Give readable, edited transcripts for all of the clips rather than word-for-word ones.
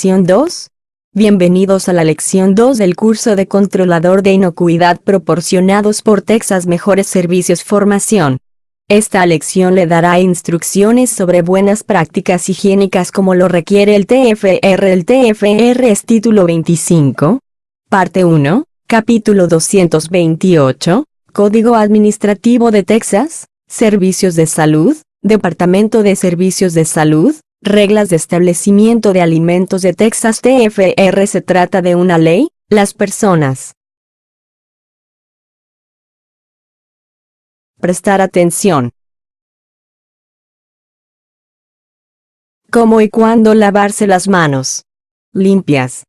lección 2. Bienvenidos a la lección 2 del curso de Controlador de Inocuidad proporcionados por Texas Mejores Servicios Formación. Esta lección le dará instrucciones sobre buenas prácticas higiénicas como lo requiere el TFR. El TFR es título 25, parte 1, capítulo 228, Código Administrativo de Texas, Servicios de Salud, Departamento de Servicios de Salud, Reglas de Establecimiento de Alimentos de Texas. TFR se trata de una ley. Las personas. Prestar atención. ¿Cómo y cuándo lavarse las manos? Limpias.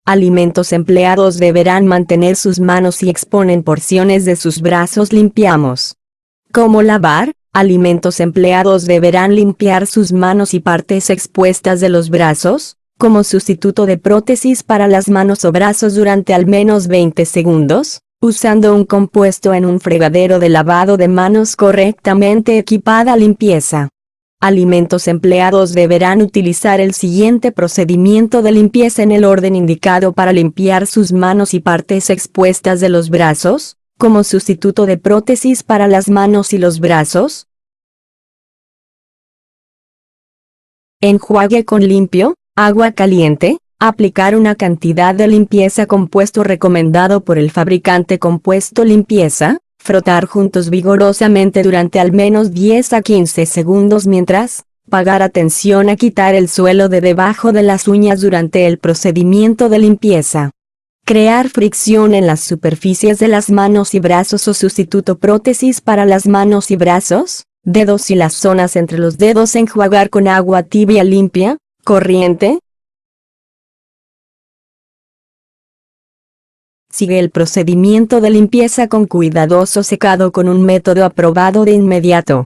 Alimentos empleados deberán mantener sus manos y exponen porciones de sus brazos. Limpiamos. ¿Cómo lavar? Alimentos empleados deberán limpiar sus manos y partes expuestas de los brazos, como sustituto de prótesis para las manos o brazos durante al menos 20 segundos, usando un compuesto en un fregadero de lavado de manos correctamente equipada. Limpieza. Alimentos empleados deberán utilizar el siguiente procedimiento de limpieza en el orden indicado para limpiar sus manos y partes expuestas de los brazos, como sustituto de prótesis para las manos y los brazos. Enjuague con limpio, agua caliente, aplicar una cantidad de limpieza compuesto recomendado por el fabricante. Compuesto limpieza, frotar juntos vigorosamente durante al menos 10 a 15 segundos mientras, pagar atención a quitar el suelo de debajo de las uñas durante el procedimiento de limpieza. Crear fricción en las superficies de las manos y brazos o sustituto prótesis para las manos y brazos, dedos y las zonas entre los dedos. Enjuagar con agua tibia limpia, corriente. Sigue el procedimiento de limpieza con cuidadoso secado con un método aprobado de inmediato.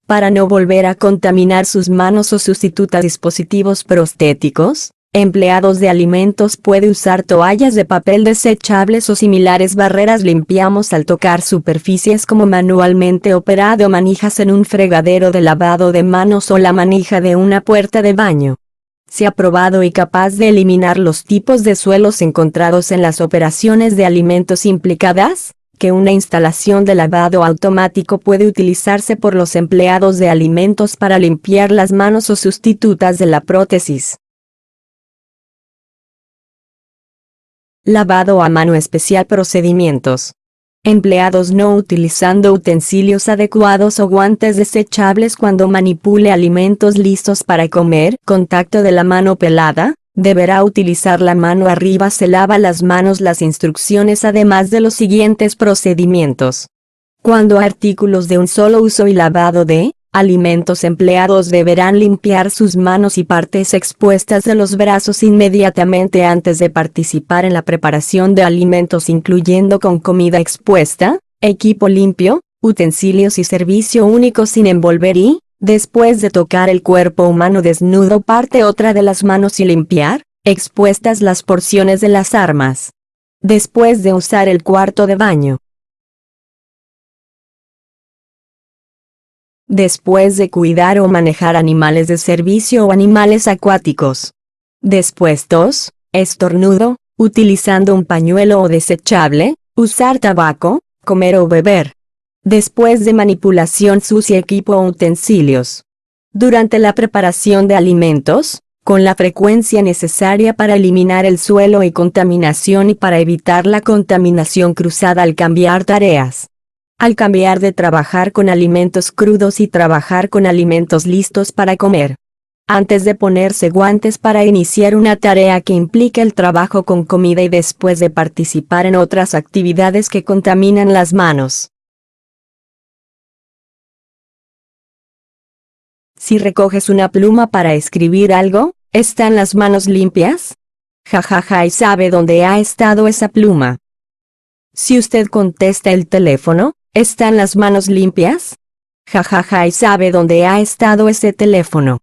Para no volver a contaminar sus manos o sustituta dispositivos prostéticos, empleados de alimentos puede usar toallas de papel desechables o similares barreras. Limpiamos al tocar superficies como manualmente operado, manijas en un fregadero de lavado de manos o la manija de una puerta de baño. Se ha probado y capaz de eliminar los tipos de suelos encontrados en las operaciones de alimentos implicadas, que una instalación de lavado automático puede utilizarse por los empleados de alimentos para limpiar las manos o sustitutas de la prótesis. Lavado a mano especial. Procedimientos. Empleados no utilizando utensilios adecuados o guantes desechables cuando manipule alimentos listos para comer. Contacto de la mano pelada, deberá utilizar la mano arriba. Se lava las manos. Las instrucciones además de los siguientes procedimientos. Cuando artículos de un solo uso y lavado de alimentos, empleados deberán limpiar sus manos y partes expuestas de los brazos inmediatamente antes de participar en la preparación de alimentos, incluyendo con comida expuesta, equipo limpio, utensilios y servicio único sin envolver y, después de tocar el cuerpo humano desnudo, parte otra de las manos y limpiar, expuestas las porciones de las armas. Después de usar el cuarto de baño. Después de cuidar o manejar animales de servicio o animales acuáticos. Después tos, estornudo, utilizando un pañuelo o desechable, usar tabaco, comer o beber. Después de manipulación sucia equipo o utensilios. Durante la preparación de alimentos, con la frecuencia necesaria para eliminar el suelo y contaminación y para evitar la contaminación cruzada al cambiar tareas. Al cambiar de trabajar con alimentos crudos y trabajar con alimentos listos para comer. Antes de ponerse guantes para iniciar una tarea que implica el trabajo con comida y después de participar en otras actividades que contaminan las manos. Si recoges una pluma para escribir algo, ¿están las manos limpias? Jajaja, ¿y sabe dónde ha estado esa pluma? Si usted contesta el teléfono, ¿están las manos limpias? Jajaja, ¿y sabe dónde ha estado ese teléfono?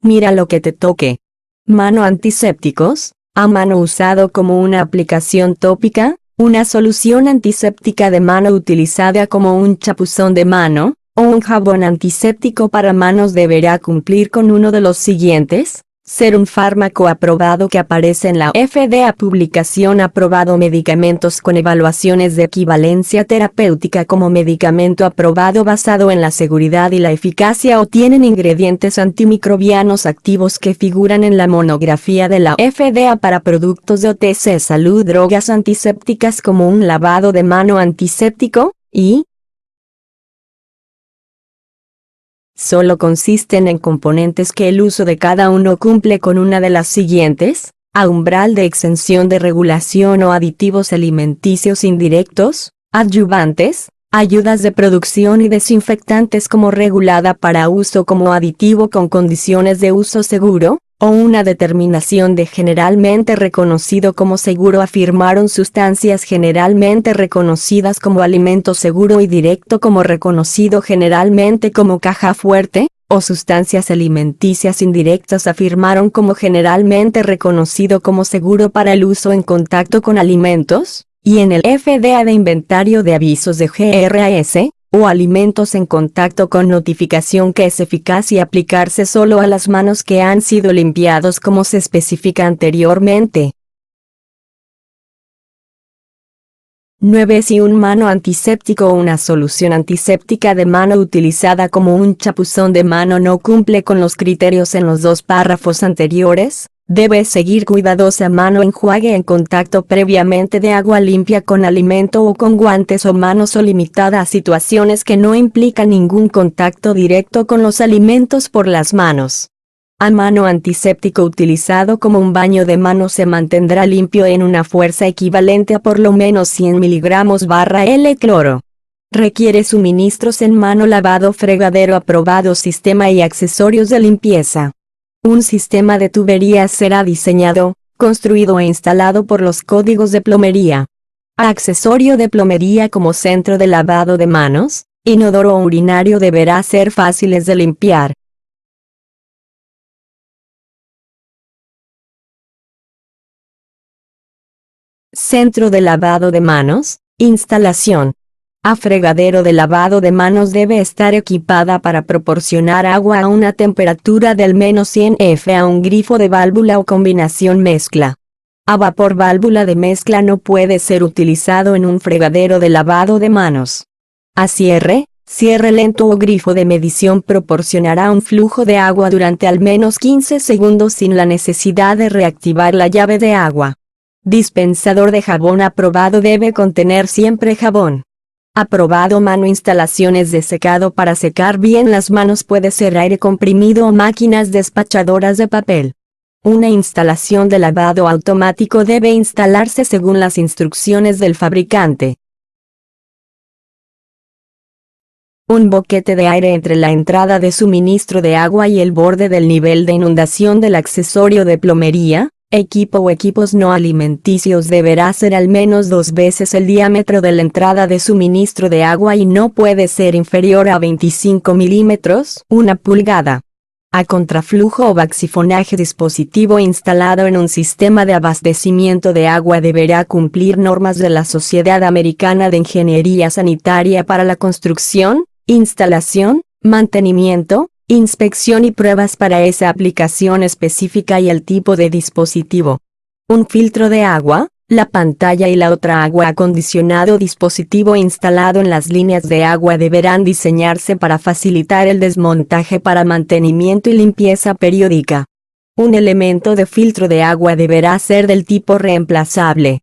Mira lo que te toque. Mano antisépticos, a mano usado como una aplicación tópica, una solución antiséptica de mano utilizada como un chapuzón de mano, o un jabón antiséptico para manos deberá cumplir con uno de los siguientes. Ser un fármaco aprobado que aparece en la FDA. Publicación aprobado. Medicamentos con evaluaciones de equivalencia terapéutica como medicamento aprobado basado en la seguridad y la eficacia o tienen ingredientes antimicrobianos activos que figuran en la monografía de la FDA para productos de OTC salud. Drogas antisépticas como un lavado de mano antiséptico, y solo consisten en componentes que el uso de cada uno cumple con una de las siguientes: a umbral de exención de regulación o aditivos alimenticios indirectos, adyuvantes, ayudas de producción y desinfectantes como regulada para uso como aditivo con condiciones de uso seguro, o una determinación de generalmente reconocido como seguro. Afirmaron sustancias generalmente reconocidas como alimento seguro y directo como reconocido generalmente como caja fuerte, o sustancias alimenticias indirectas. Afirmaron como generalmente reconocido como seguro para el uso en contacto con alimentos, y en el FDA de inventario de avisos de GRAS, o alimentos en contacto con notificación que es eficaz y aplicarse solo a las manos que han sido limpiados como se especifica anteriormente. 9. Si un mano antiséptico o una solución antiséptica de mano utilizada como un chapuzón de mano no cumple con los criterios en los dos párrafos anteriores, debe seguir cuidadosa mano enjuague en contacto previamente de agua limpia con alimento o con guantes o manos o limitada a situaciones que no implican ningún contacto directo con los alimentos por las manos. A mano antiséptico utilizado como un baño de mano se mantendrá limpio en una fuerza equivalente a por lo menos 100 mg/L cloro. Requiere suministros en mano lavado fregadero aprobado sistema y accesorios de limpieza. Un sistema de tuberías será diseñado, construido e instalado por los códigos de plomería. Accesorio de plomería como centro de lavado de manos, inodoro o urinario deberá ser fáciles de limpiar. Centro de lavado de manos, instalación. A fregadero de lavado de manos debe estar equipada para proporcionar agua a una temperatura de al menos 100 F a un grifo de válvula o combinación mezcla. A vapor válvula de mezcla no puede ser utilizado en un fregadero de lavado de manos. A cierre lento o grifo de medición proporcionará un flujo de agua durante al menos 15 segundos sin la necesidad de reactivar la llave de agua. Dispensador de jabón aprobado debe contener siempre jabón. Aprobado mano instalaciones de secado para secar bien las manos puede ser aire comprimido o máquinas despachadoras de papel. Una instalación de lavado automático debe instalarse según las instrucciones del fabricante. Un boquete de aire entre la entrada de suministro de agua y el borde del nivel de inundación del accesorio de plomería, equipo o equipos no alimenticios deberá ser al menos 2 veces el diámetro de la entrada de suministro de agua y no puede ser inferior a 25 milímetros, 1 pulgada. A contraflujo o baxifonaje dispositivo instalado en un sistema de abastecimiento de agua deberá cumplir normas de la Sociedad Americana de Ingeniería Sanitaria para la construcción, instalación, mantenimiento, inspección y pruebas para esa aplicación específica y el tipo de dispositivo. Un filtro de agua, la pantalla y la otra agua acondicionado dispositivo instalado en las líneas de agua deberán diseñarse para facilitar el desmontaje para mantenimiento y limpieza periódica. Un elemento de filtro de agua deberá ser del tipo reemplazable.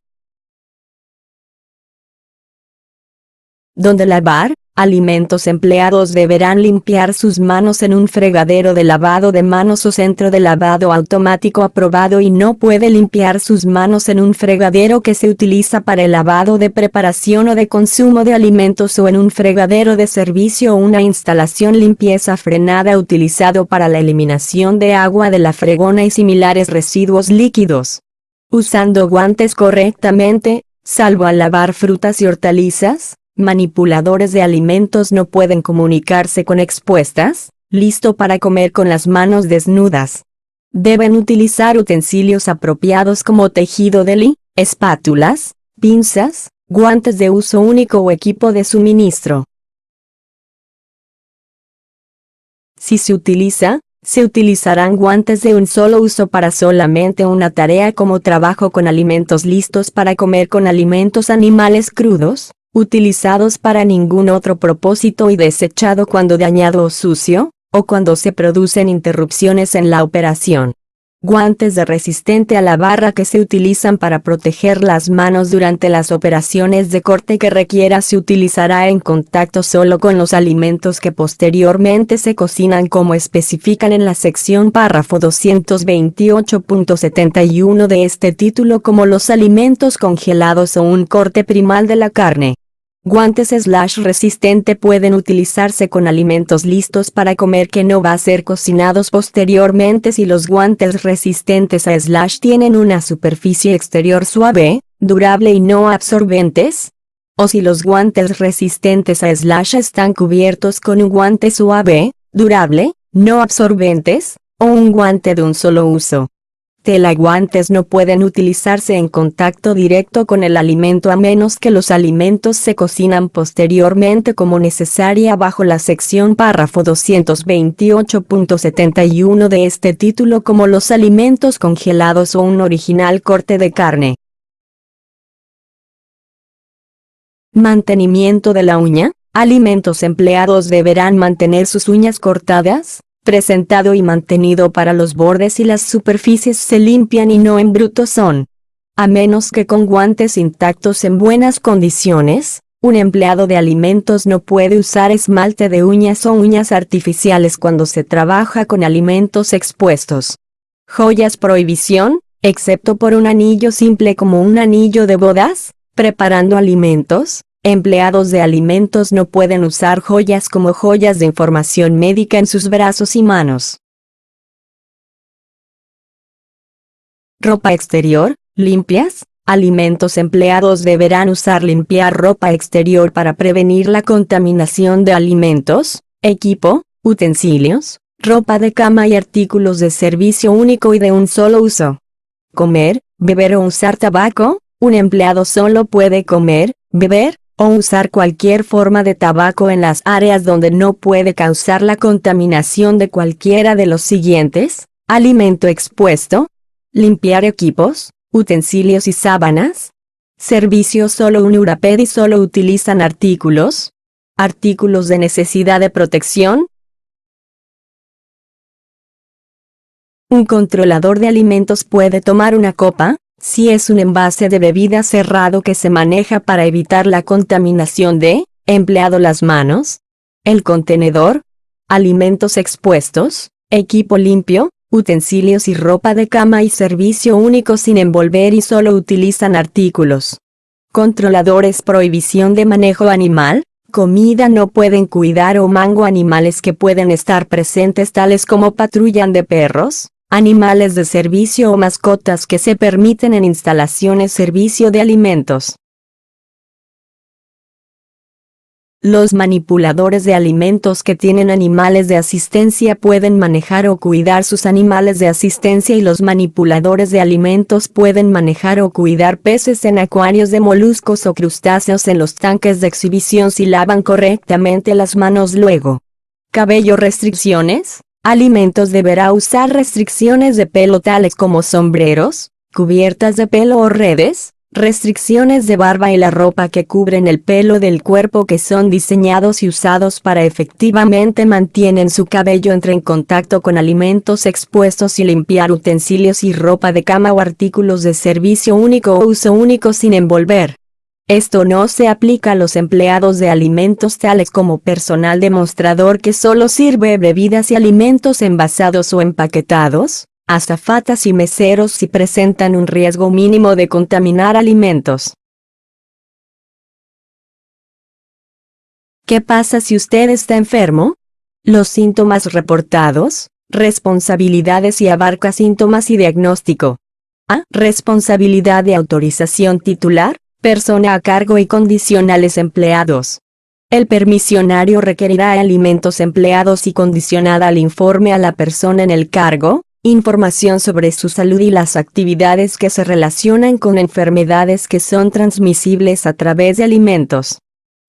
Donde lavar, alimentos empleados deberán limpiar sus manos en un fregadero de lavado de manos o centro de lavado automático aprobado y no puede limpiar sus manos en un fregadero que se utiliza para el lavado de preparación o de consumo de alimentos o en un fregadero de servicio o una instalación limpieza frenada utilizado para la eliminación de agua de la fregona y similares residuos líquidos. Usando guantes correctamente, salvo al lavar frutas y hortalizas. Manipuladores de alimentos no pueden comunicarse con expuestas, listo para comer con las manos desnudas. Deben utilizar utensilios apropiados como tejido deli, espátulas, pinzas, guantes de uso único o equipo de suministro. Si se utiliza, Se utilizarán guantes de un solo uso para solamente una tarea, como trabajo con alimentos listos para comer con alimentos animales crudos, utilizados para ningún otro propósito y desechado cuando dañado o sucio, o cuando se producen interrupciones en la operación. Guantes de resistente a la barra que se utilizan para proteger las manos durante las operaciones de corte que requiera. Se utilizará en contacto solo con los alimentos que posteriormente se cocinan, como especifican en la sección párrafo 228.71 de este título, como los alimentos congelados o un corte primal de la carne. Guantes resistente pueden utilizarse con alimentos listos para comer que no va a ser cocinados posteriormente. Si los guantes resistentes a tienen una superficie exterior suave, durable y no absorbentes, o si los guantes resistentes a están cubiertos con un guante suave, durable, no absorbentes, o un guante de un solo uso. Guantes no pueden utilizarse en contacto directo con el alimento a menos que los alimentos se cocinan posteriormente como necesaria, bajo la sección párrafo 228.71 de este título, como los alimentos congelados o un original corte de carne. Mantenimiento de la uña. Alimentos empleados deberán mantener sus uñas cortadas, presentado y mantenido para los bordes y las superficies se limpian y no en bruto son. A menos que con guantes intactos en buenas condiciones, un empleado de alimentos no puede usar esmalte de uñas o uñas artificiales cuando se trabaja con alimentos expuestos. Joyas. Prohibición, excepto por un anillo simple como un anillo de bodas. Preparando alimentos, empleados de alimentos no pueden usar joyas como joyas de información médica en sus brazos y manos. Ropa exterior, limpias. Alimentos empleados deberán usar limpiar ropa exterior para prevenir la contaminación de alimentos, equipo, utensilios, ropa de cama y artículos de servicio único y de un solo uso. Comer, beber o usar tabaco. Un empleado solo puede comer, beber, o usar cualquier forma de tabaco en las áreas donde no puede causar la contaminación de cualquiera de los siguientes: alimento expuesto, limpiar equipos, utensilios y sábanas. Servicio. Solo un URAPED y solo utilizan artículos de necesidad de protección. Un controlador de alimentos puede tomar una copa, si es un envase de bebida cerrado que se maneja para evitar la contaminación de, empleado las manos, el contenedor, alimentos expuestos, equipo limpio, utensilios y ropa de cama y servicio único sin envolver y solo utilizan artículos. Controladores. Prohibición de manejo animal, comida. No pueden cuidar o mango animales que pueden estar presentes, tales como patrullan de perros, animales de servicio o mascotas que se permiten en instalaciones servicio de alimentos. Los manipuladores de alimentos que tienen animales de asistencia pueden manejar o cuidar sus animales de asistencia, y los manipuladores de alimentos pueden manejar o cuidar peces en acuarios de moluscos o crustáceos en los tanques de exhibición si lavan correctamente las manos luego. Cabello. Restricciones. Alimentos deberá usar restricciones de pelo tales como sombreros, cubiertas de pelo o redes, restricciones de barba y la ropa que cubren el pelo del cuerpo, que son diseñados y usados para efectivamente mantienen su cabello en contacto con alimentos expuestos, y limpiar utensilios y ropa de cama o artículos de servicio único o uso único sin envolver. Esto no se aplica a los empleados de alimentos tales como personal demostrador que solo sirve bebidas y alimentos envasados o empaquetados, azafatas y meseros si presentan un riesgo mínimo de contaminar alimentos. ¿Qué pasa si usted está enfermo? Los síntomas reportados, responsabilidades y abarca síntomas y diagnóstico. A. Responsabilidad de autorización titular, persona a cargo y condicionales empleados. El permisionario requerirá alimentos empleados y condicionada al informe a la persona en el cargo, información sobre su salud y las actividades que se relacionan con enfermedades que son transmisibles a través de alimentos.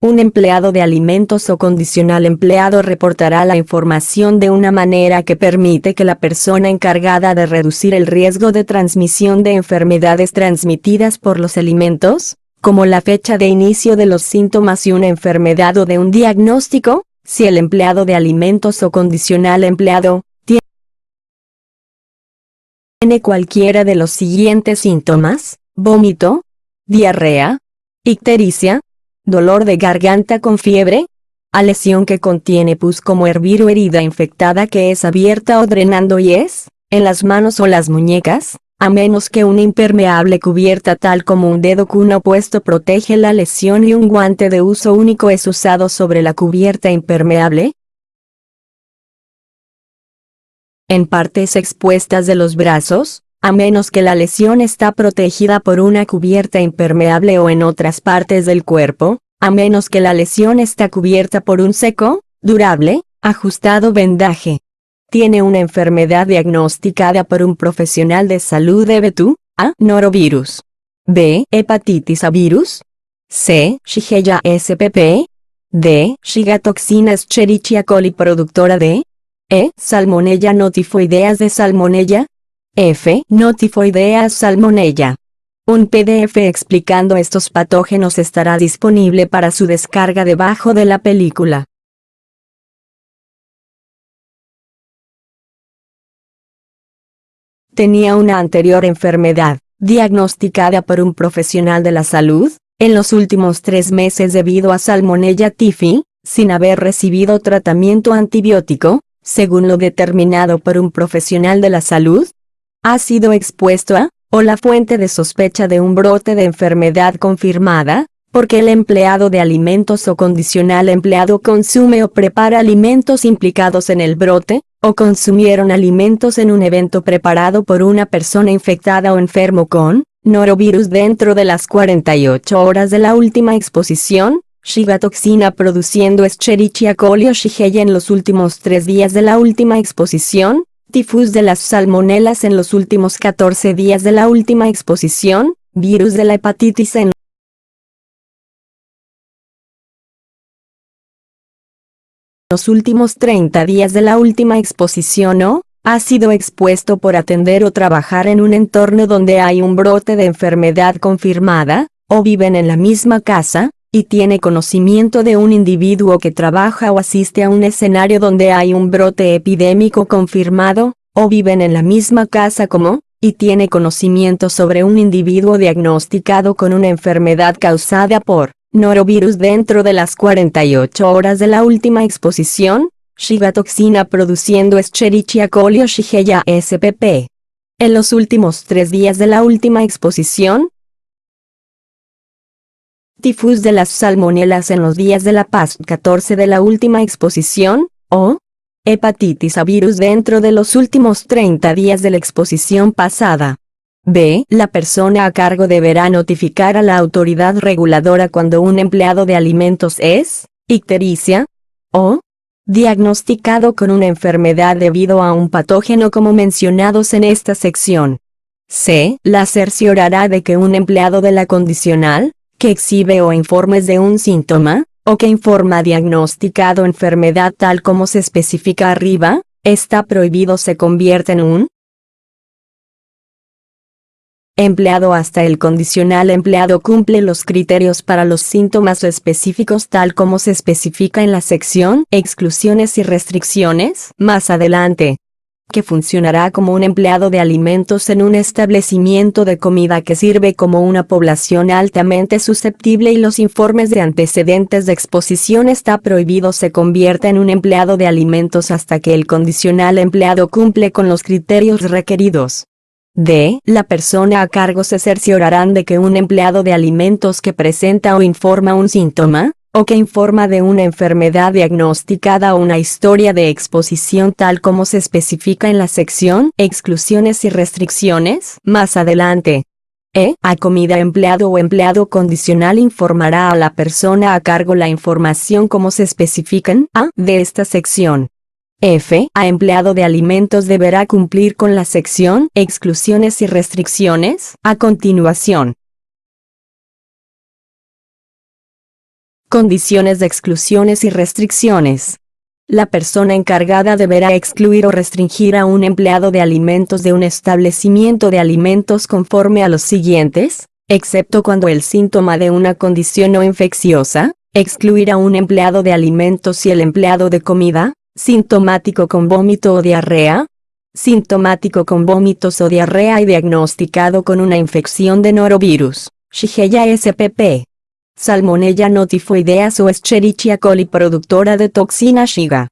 Un empleado de alimentos o condicional empleado reportará la información de una manera que permite que la persona encargada de reducir el riesgo de transmisión de enfermedades transmitidas por los alimentos, como la fecha de inicio de los síntomas y una enfermedad o de un diagnóstico, si el empleado de alimentos o condicional empleado tiene cualquiera de los siguientes síntomas: vómito, diarrea, ictericia, dolor de garganta con fiebre, a lesión que contiene pus como hervir o herida infectada que es abierta o drenando yes, en las manos o las muñecas, a menos que una impermeable cubierta tal como un dedo cuna opuesto protege la lesión y un guante de uso único es usado sobre la cubierta impermeable. En partes expuestas de los brazos, a menos que la lesión está protegida por una cubierta impermeable o en otras partes del cuerpo, a menos que la lesión está cubierta por un seco, durable, ajustado vendaje. Tiene una enfermedad diagnosticada por un profesional de salud debe tú, A. Norovirus. B. Hepatitis A virus. C. Shigella spp. D. Shigatoxina Escherichia coli productora de E. Salmonella notifoideas de Salmonella. F. Notifoideas Salmonella. Un PDF explicando estos patógenos estará disponible para su descarga debajo de la película. Tenía una anterior enfermedad, diagnosticada por un profesional de la salud, en los últimos 3 meses debido a Salmonella typhi, sin haber recibido tratamiento antibiótico, según lo determinado por un profesional de la salud. Ha sido expuesto a, o la fuente de sospecha de un brote de enfermedad confirmada, porque el empleado de alimentos o condicional empleado consume o prepara alimentos implicados en el brote, o consumieron alimentos en un evento preparado por una persona infectada o enfermo con norovirus dentro de las 48 horas de la última exposición, Shigatoxina produciendo Escherichia coli o Shigella en los últimos 3 días de la última exposición, tifus de las salmonelas en los últimos 14 días de la última exposición, virus de la hepatitis en los últimos 30 días de la última exposición o ha sido expuesto por atender o trabajar en un entorno donde hay un brote de enfermedad confirmada, o viven en la misma casa, y tiene conocimiento de un individuo que trabaja o asiste a un escenario donde hay un brote epidémico confirmado, o viven en la misma casa como, y tiene conocimiento sobre un individuo diagnosticado con una enfermedad causada por norovirus dentro de las 48 horas de la última exposición, Shigatoxina produciendo Escherichia coli o Shigella spp. En los últimos 3 días de la última exposición, tifus de las salmonelas en los días de la paz 14 de la última exposición, o hepatitis A virus dentro de los últimos 30 días de la exposición pasada. B. La persona a cargo deberá notificar a la autoridad reguladora cuando un empleado de alimentos es ictericia o diagnosticado con una enfermedad debido a un patógeno como mencionados en esta sección. C. La cerciorará de que un empleado de la condicional, que exhibe o informes de un síntoma, o que informa diagnosticado enfermedad tal como se especifica arriba, está prohibido se convierte en un empleado hasta el condicional empleado cumple los criterios para los síntomas específicos tal como se especifica en la sección exclusiones y restricciones más adelante. Que funcionará como un empleado de alimentos en un establecimiento de comida que sirve como una población altamente susceptible y los informes de antecedentes de exposición está prohibido se convierta en un empleado de alimentos hasta que el condicional empleado cumple con los criterios requeridos. D. La persona a cargo se cerciorarán de que un empleado de alimentos que presenta o informa un síntoma, o que informa de una enfermedad diagnosticada o una historia de exposición tal como se especifica en la sección exclusiones y restricciones más adelante. E. A comida empleado o empleado condicional informará a la persona a cargo la información como se especifica en A de esta sección. F. A empleado de alimentos deberá cumplir con la sección exclusiones y restricciones a continuación. Condiciones de exclusiones y restricciones. La persona encargada deberá excluir o restringir a un empleado de alimentos de un establecimiento de alimentos conforme a los siguientes, excepto cuando el síntoma de una condición no infecciosa, excluir a un empleado de alimentos si el empleado de comida, sintomático con vómito o diarrea, sintomático con vómitos o diarrea y diagnosticado con una infección de norovirus, Shigella spp. Salmonella notifoideas o Escherichia coli productora de toxina Shiga.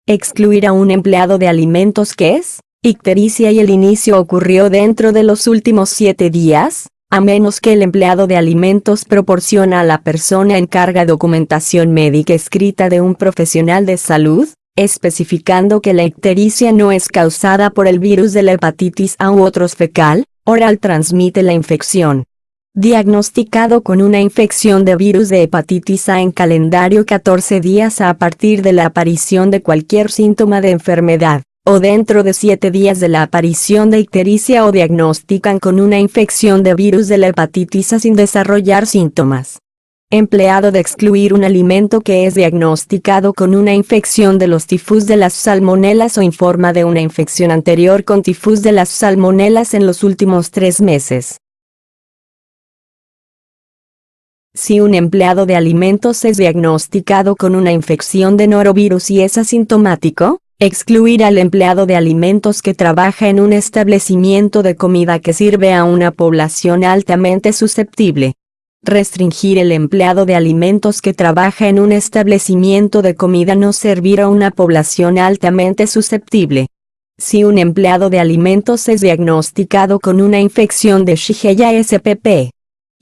Excluir a un empleado de alimentos que es ictericia y el inicio ocurrió dentro de los últimos 7 días, a menos que el empleado de alimentos proporciona a la persona en carga documentación médica escrita de un profesional de salud, especificando que la ictericia no es causada por el virus de la hepatitis A u otros fecal, oral transmite la infección. Diagnosticado con una infección de virus de hepatitis A en calendario 14 días a partir de la aparición de cualquier síntoma de enfermedad, o dentro de 7 días de la aparición de ictericia o diagnostican con una infección de virus de la hepatitis A sin desarrollar síntomas. Empleado de excluir un alimento que es diagnosticado con una infección de los tifus de las salmonelas o informa de una infección anterior con tifus de las salmonelas en los últimos 3 meses. Si un empleado de alimentos es diagnosticado con una infección de norovirus y es asintomático, excluir al empleado de alimentos que trabaja en un establecimiento de comida que sirve a una población altamente susceptible. Restringir el empleado de alimentos que trabaja en un establecimiento de comida no servir a una población altamente susceptible. Si un empleado de alimentos es diagnosticado con una infección de Shigella spp.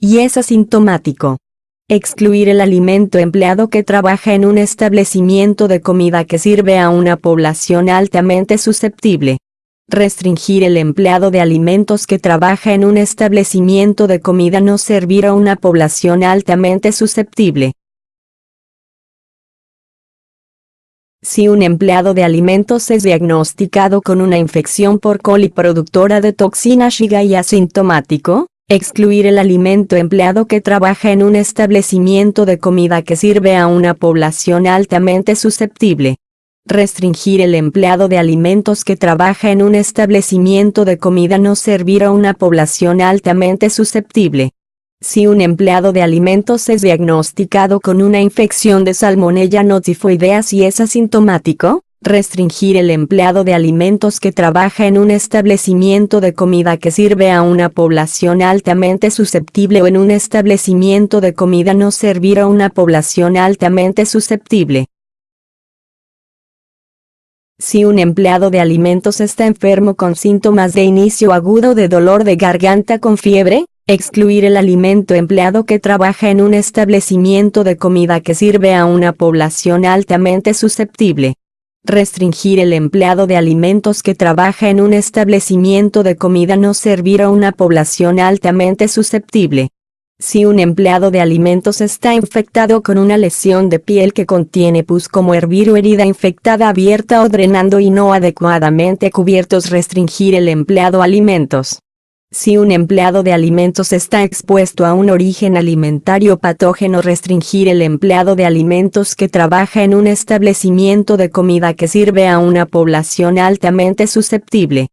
Y es asintomático. Excluir el alimento empleado que trabaja en un establecimiento de comida que sirve a una población altamente susceptible. Restringir el empleado de alimentos que trabaja en un establecimiento de comida no servir a una población altamente susceptible. Si un empleado de alimentos es diagnosticado con una infección por coli productora de toxina Shiga y asintomático, excluir el alimento empleado que trabaja en un establecimiento de comida que sirve a una población altamente susceptible. Restringir el empleado de alimentos que trabaja en un establecimiento de comida no servir a una población altamente susceptible. Si un empleado de alimentos es diagnosticado con una infección de Salmonella notifoideas y es asintomático, restringir el empleado de alimentos que trabaja en un establecimiento de comida que sirve a una población altamente susceptible o en un establecimiento de comida no servir a una población altamente susceptible. Si un empleado de alimentos está enfermo con síntomas de inicio agudo de dolor de garganta con fiebre, excluir el alimento empleado que trabaja en un establecimiento de comida que sirve a una población altamente susceptible. Restringir el empleado de alimentos que trabaja en un establecimiento de comida no servir a una población altamente susceptible. Si un empleado de alimentos está infectado con una lesión de piel que contiene pus como hervir o herida infectada abierta o drenando y no adecuadamente cubiertos, restringir el empleado alimentos. Si un empleado de alimentos está expuesto a un origen alimentario patógeno, restringir el empleado de alimentos que trabaja en un establecimiento de comida que sirve a una población altamente susceptible.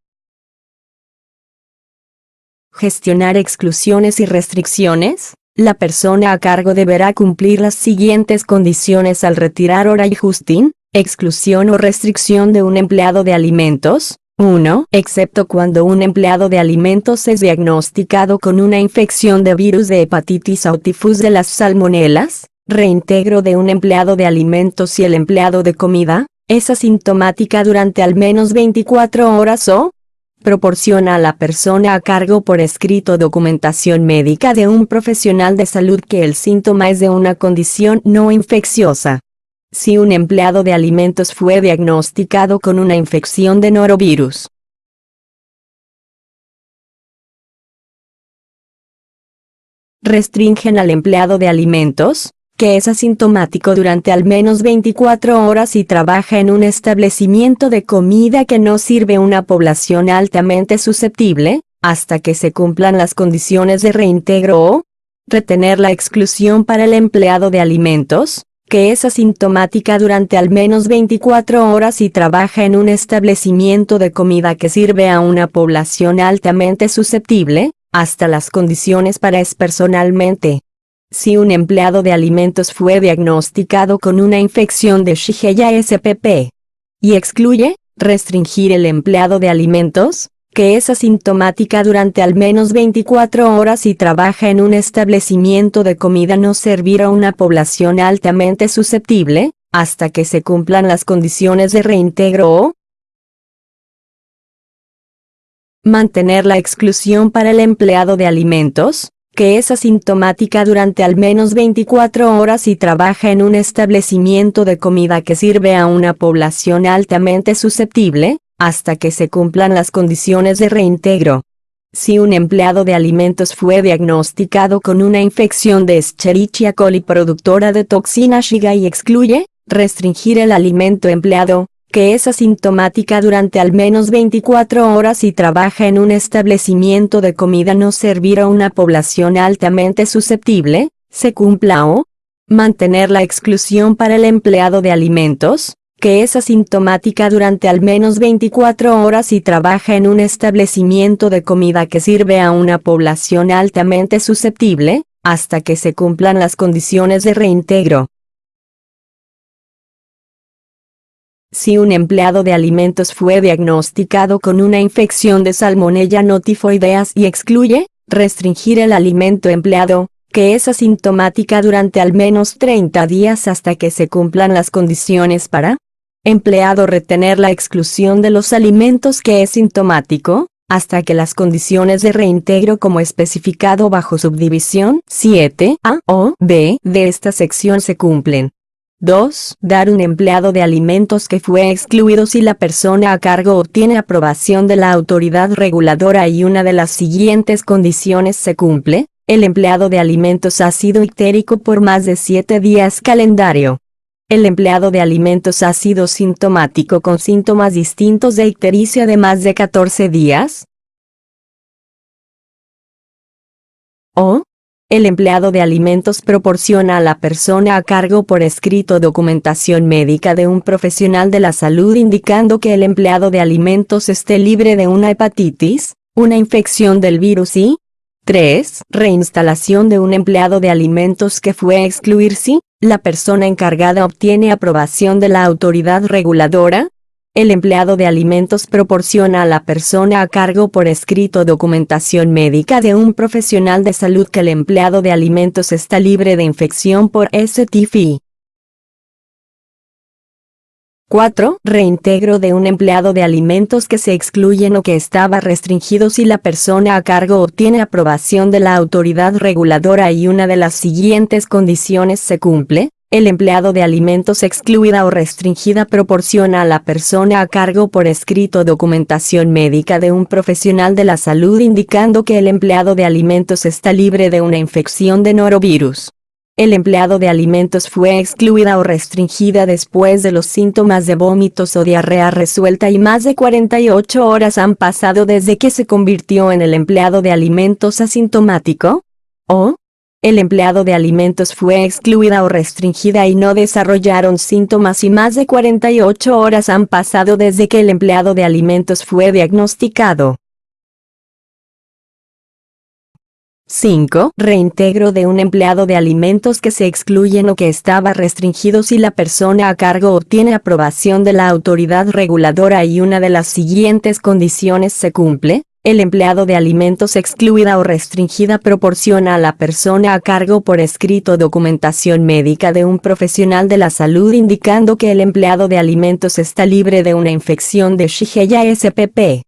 Gestionar exclusiones y restricciones. La persona a cargo deberá cumplir las siguientes condiciones al retirar hora y justín, exclusión o restricción de un empleado de alimentos. 1. Excepto cuando un empleado de alimentos es diagnosticado con una infección de virus de hepatitis A o tifus de las salmonelas, reintegro de un empleado de alimentos si el empleado de comida es asintomática durante al menos 24 horas o proporciona a la persona a cargo por escrito documentación médica de un profesional de salud que el síntoma es de una condición no infecciosa. Si un empleado de alimentos fue diagnosticado con una infección de norovirus, restringen al empleado de alimentos, que es asintomático durante al menos 24 horas y trabaja en un establecimiento de comida que no sirve a una población altamente susceptible, hasta que se cumplan las condiciones de reintegro o Retener la exclusión para el empleado de alimentos, que es asintomática durante al menos 24 horas y trabaja en un establecimiento de comida que sirve a una población altamente susceptible, hasta las condiciones para es personalmente. Si un empleado de alimentos fue diagnosticado con una infección de Shigella spp. Y excluye, restringir el empleado de alimentos, que es asintomática durante al menos 24 horas y trabaja en un establecimiento de comida no servir a una población altamente susceptible, hasta que se cumplan las condiciones de reintegro o mantener la exclusión para el empleado de alimentos, que es asintomática durante al menos 24 horas y trabaja en un establecimiento de comida que sirve a una población altamente susceptible, hasta que se cumplan las condiciones de reintegro. Si un empleado de alimentos fue diagnosticado con una infección de Escherichia coli productora de toxina Shiga y excluye, restringir el alimento empleado, que es asintomática durante al menos 24 horas y trabaja en un establecimiento de comida no servir a una población altamente susceptible, se cumpla o mantener la exclusión para el empleado de alimentos, que es asintomática durante al menos 24 horas y trabaja en un establecimiento de comida que sirve a una población altamente susceptible, hasta que se cumplan las condiciones de reintegro. Si un empleado de alimentos fue diagnosticado con una infección de Salmonella notifoideas y excluye, restringir el alimento empleado, que es asintomática durante al menos 30 días hasta que se cumplan las condiciones para empleado retener la exclusión de los alimentos que es sintomático, hasta que las condiciones de reintegro como especificado bajo subdivisión 7A o B de esta sección se cumplen. 2. Dar un empleado de alimentos que fue excluido si la persona a cargo obtiene aprobación de la autoridad reguladora y una de las siguientes condiciones se cumple. El empleado de alimentos ha sido ictérico por más de 7 días calendario. El empleado de alimentos ha sido sintomático con síntomas distintos de ictericia de más de 14 días. O el empleado de alimentos proporciona a la persona a cargo por escrito documentación médica de un profesional de la salud indicando que el empleado de alimentos esté libre de una hepatitis, una infección del virus y 3. Reinstalación de un empleado de alimentos que fue a excluir si la persona encargada obtiene aprobación de la autoridad reguladora. El empleado de alimentos proporciona a la persona a cargo por escrito documentación médica de un profesional de salud que el empleado de alimentos está libre de infección por STFI. 4. Reintegro de un empleado de alimentos que se excluyen o que estaba restringido si la persona a cargo obtiene aprobación de la autoridad reguladora y una de las siguientes condiciones se cumple. El empleado de alimentos excluida o restringida proporciona a la persona a cargo por escrito documentación médica de un profesional de la salud indicando que el empleado de alimentos está libre de una infección de norovirus. El empleado de alimentos fue excluida o restringida después de los síntomas de vómitos o diarrea resuelta y más de 48 horas han pasado desde que se convirtió en el empleado de alimentos asintomático. O el empleado de alimentos fue excluida o restringida y no desarrollaron síntomas y más de 48 horas han pasado desde que el empleado de alimentos fue diagnosticado. 5. Reintegro de un empleado de alimentos que se excluyen o que estaba restringido si la persona a cargo obtiene aprobación de la autoridad reguladora y una de las siguientes condiciones se cumple. El empleado de alimentos excluida o restringida proporciona a la persona a cargo por escrito documentación médica de un profesional de la salud indicando que el empleado de alimentos está libre de una infección de Shigella spp.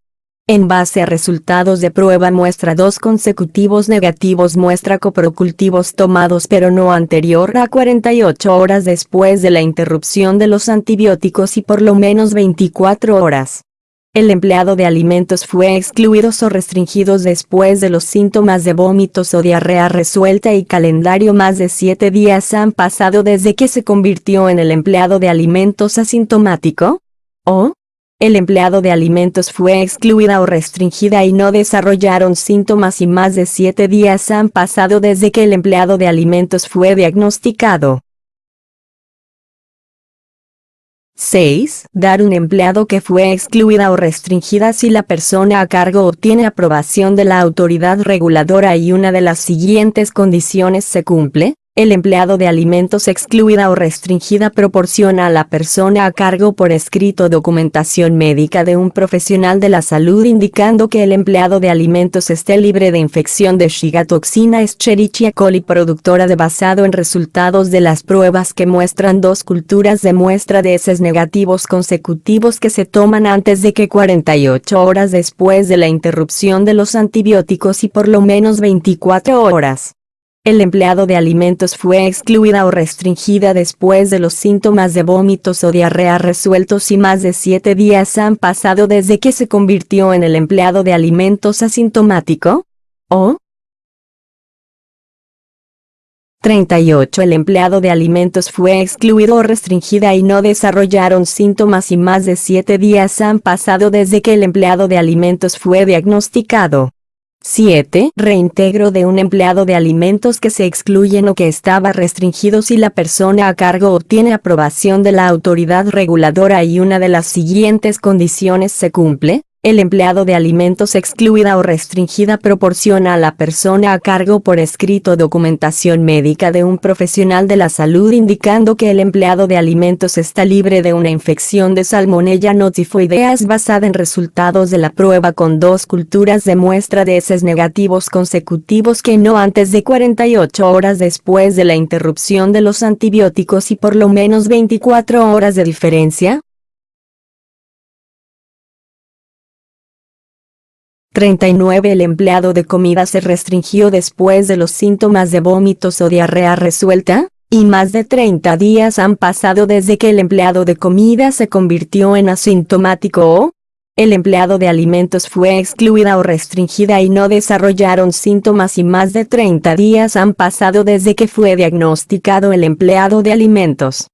En base a resultados de prueba muestra 2 consecutivos negativos muestra coprocultivos tomados pero no anterior a 48 horas después de la interrupción de los antibióticos y por lo menos 24 horas. El empleado de alimentos fue excluidos o restringidos después de los síntomas de vómitos o diarrea resuelta y calendario más de 7 días han pasado desde que se convirtió en el empleado de alimentos asintomático. O El empleado de alimentos fue excluida o restringida y no desarrollaron síntomas y más de 7 días han pasado desde que el empleado de alimentos fue diagnosticado. 6. Dar un empleado que fue excluida o restringida si la persona a cargo obtiene aprobación de la autoridad reguladora y una de las siguientes condiciones se cumple. El empleado de alimentos excluida o restringida proporciona a la persona a cargo por escrito documentación médica de un profesional de la salud indicando que el empleado de alimentos esté libre de infección de Shiga toxina Escherichia coli productora de basado en resultados de las pruebas que muestran 2 culturas de muestra de heces negativos consecutivos que se toman antes de que 48 horas después de la interrupción de los antibióticos y por lo menos 24 horas. El empleado de alimentos fue excluida o restringida después de los síntomas de vómitos o diarrea resueltos y más de 7 días han pasado desde que se convirtió en el empleado de alimentos asintomático. O 38. El empleado de alimentos fue excluido o restringida y no desarrollaron síntomas y más de 7 días han pasado desde que el empleado de alimentos fue diagnosticado. 7. Reintegro de un empleado de alimentos que se excluyen o que estaba restringido si la persona a cargo obtiene aprobación de la autoridad reguladora y una de las siguientes condiciones se cumple. El empleado de alimentos excluida o restringida proporciona a la persona a cargo por escrito documentación médica de un profesional de la salud indicando que el empleado de alimentos está libre de una infección de Salmonella notifoideas basada en resultados de la prueba con 2 culturas de muestra de heces negativos consecutivos que no antes de 48 horas después de la interrupción de los antibióticos y por lo menos 24 horas de diferencia. 39. El empleado de comida se restringió después de los síntomas de vómitos o diarrea resuelta, y más de 30 días han pasado desde que el empleado de comida se convirtió en asintomático o el empleado de alimentos fue excluida o restringida y no desarrollaron síntomas y más de 30 días han pasado desde que fue diagnosticado el empleado de alimentos.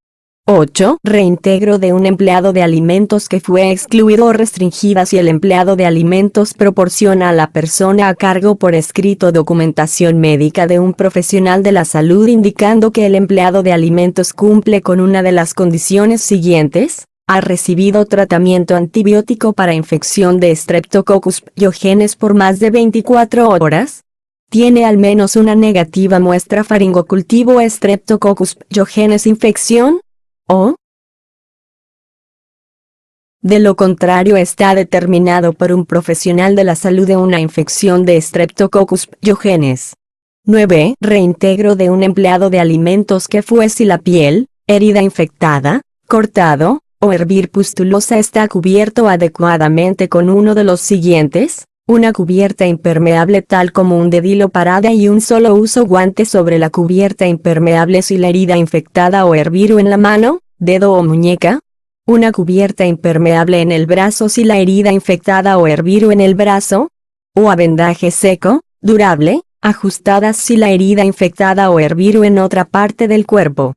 8. Reintegro de un empleado de alimentos que fue excluido o restringida si el empleado de alimentos proporciona a la persona a cargo por escrito documentación médica de un profesional de la salud indicando que el empleado de alimentos cumple con una de las condiciones siguientes. Ha recibido tratamiento antibiótico para infección de Streptococcus pyogenes por más de 24 horas. Tiene al menos una negativa muestra faringocultivo Streptococcus pyogenes infección. O de lo contrario está determinado por un profesional de la salud de una infección de Streptococcus pyogenes. 9. Reintegro de un empleado de alimentos que fue si la piel, herida infectada, cortado, o hervir pustulosa está cubierto adecuadamente con uno de los siguientes. Una cubierta impermeable tal como un dedilo parada y un solo uso guante sobre la cubierta impermeable si la herida infectada o herviro en la mano, dedo o muñeca. Una cubierta impermeable en el brazo si la herida infectada o herviro en el brazo. O a vendaje seco, durable, ajustadas si la herida infectada o herviro en otra parte del cuerpo.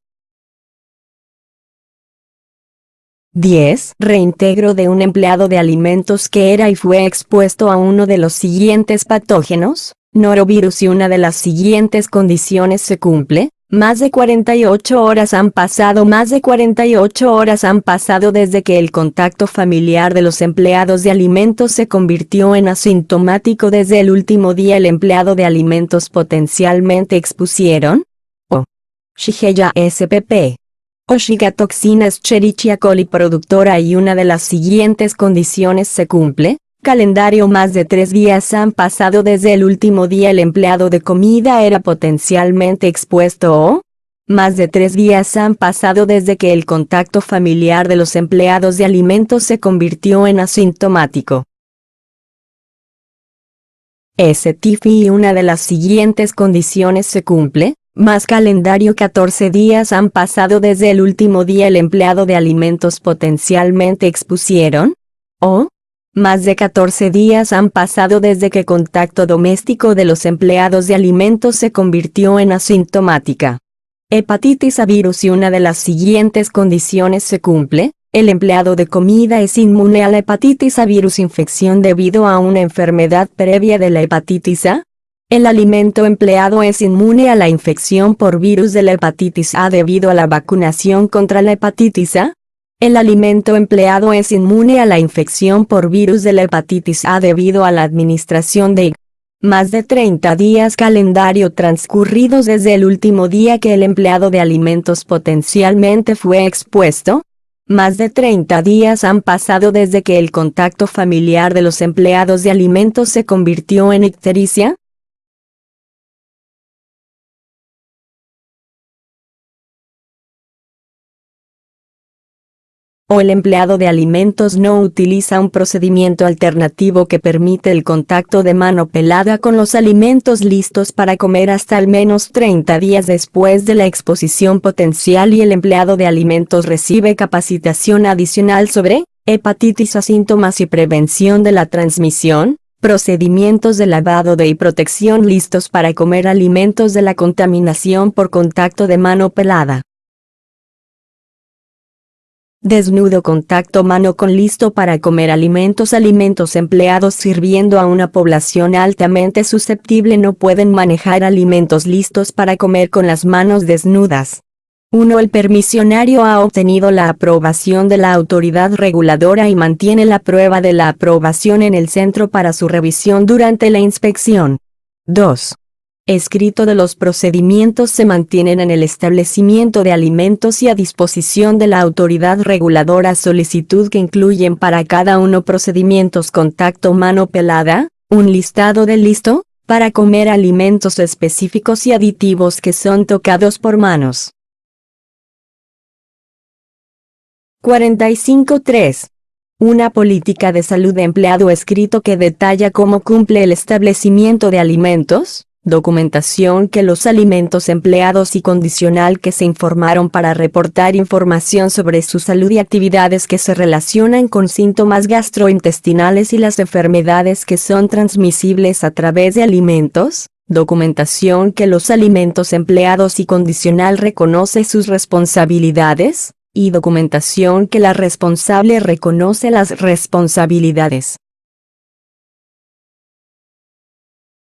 10. Reintegro de un empleado de alimentos que era y fue expuesto a uno de los siguientes patógenos, norovirus y una de las siguientes condiciones se cumple. Más de 48 horas han pasado. Más de 48 horas han pasado desde que el contacto familiar de los empleados de alimentos se convirtió en asintomático desde el último día el empleado de alimentos potencialmente expusieron. O Shigella spp. O Shiga toxina Escherichia coli productora y una de las siguientes condiciones se cumple. Calendario. Más de 3 días han pasado desde el último día el empleado de comida era potencialmente expuesto o más de 3 días han pasado desde que el contacto familiar de los empleados de alimentos se convirtió en asintomático. STIFI y una de las siguientes condiciones se cumple. Más calendario. 14 días han pasado desde el último día el empleado de alimentos potencialmente expusieron. O más de 14 días han pasado desde que contacto doméstico de los empleados de alimentos se convirtió en asintomática. Hepatitis A virus y una de las siguientes condiciones se cumple. El empleado de comida es inmune a la hepatitis A virus infección debido a una enfermedad previa de la hepatitis A. El alimento empleado es inmune a la infección por virus de la hepatitis A debido a la vacunación contra la hepatitis A. El alimento empleado es inmune a la infección por virus de la hepatitis A debido a la administración de más de 30 días calendario transcurridos desde el último día que el empleado de alimentos potencialmente fue expuesto. Más de 30 días han pasado desde que el contacto familiar de los empleados de alimentos se convirtió en ictericia. O el empleado de alimentos no utiliza un procedimiento alternativo que permite el contacto de mano pelada con los alimentos listos para comer hasta al menos 30 días después de la exposición potencial y el empleado de alimentos recibe capacitación adicional sobre hepatitis A, síntomas y prevención de la transmisión, procedimientos de lavado de y protección listos para comer alimentos de la contaminación por contacto de mano pelada. Desnudo contacto mano con listo para comer alimentos empleados sirviendo a una población altamente susceptible no pueden manejar alimentos listos para comer con las manos desnudas. 1. El permisionario ha obtenido la aprobación de la autoridad reguladora y mantiene la prueba de la aprobación en el centro para su revisión durante la inspección. 2. Escrito de los procedimientos se mantienen en el establecimiento de alimentos y a disposición de la autoridad reguladora solicitud que incluyen para cada uno procedimientos contacto mano pelada, un listado de listo, para comer alimentos específicos y aditivos que son tocados por manos. 45.3. Una política de salud de empleado escrito que detalla cómo cumple el establecimiento de alimentos, documentación que los alimentos empleados y condicional que se informaron para reportar información sobre su salud y actividades que se relacionan con síntomas gastrointestinales y las enfermedades que son transmisibles a través de alimentos, documentación que los alimentos empleados y condicional reconoce sus responsabilidades, y documentación que la responsable reconoce las responsabilidades.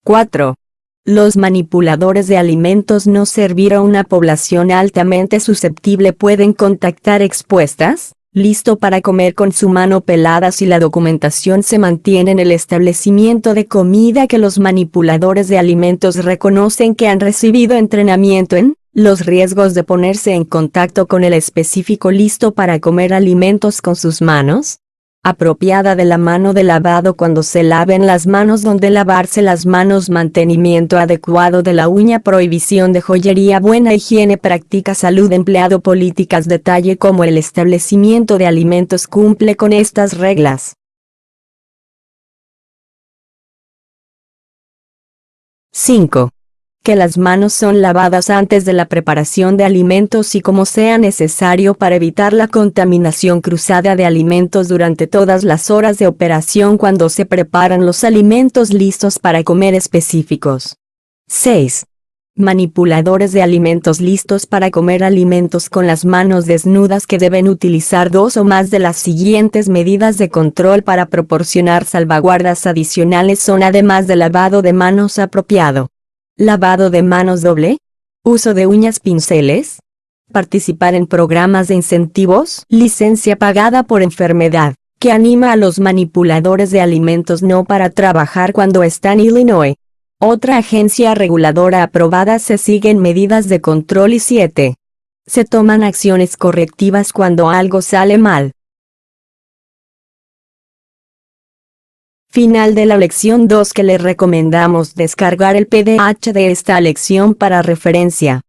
4. Los manipuladores de alimentos no servir a una población altamente susceptible pueden contactar expuestas, listo para comer con su mano pelada si la documentación se mantiene en el establecimiento de comida que los manipuladores de alimentos reconocen que han recibido entrenamiento en los riesgos de ponerse en contacto con el específico listo para comer alimentos con sus manos. Apropiada de la mano de lavado cuando se laven las manos donde lavarse las manos mantenimiento adecuado de la uña prohibición de joyería buena higiene práctica salud empleado políticas detalle cómo el establecimiento de alimentos cumple con estas reglas. 5. Que las manos son lavadas antes de la preparación de alimentos y como sea necesario para evitar la contaminación cruzada de alimentos durante todas las horas de operación cuando se preparan los alimentos listos para comer específicos. 6. Manipuladores de alimentos listos para comer alimentos con las manos desnudas que deben utilizar 2 o más de las siguientes medidas de control para proporcionar salvaguardas adicionales son además de lavado de manos apropiado. Lavado de manos doble. Uso de uñas pinceles. Participar en programas de incentivos. Licencia pagada por enfermedad, que anima a los manipuladores de alimentos no para trabajar cuando están en Illinois. Otra agencia reguladora aprobada se siguen medidas de control y 7. Se toman acciones correctivas cuando algo sale mal. Final de la lección 2 que le recomendamos descargar el PDF de esta lección para referencia.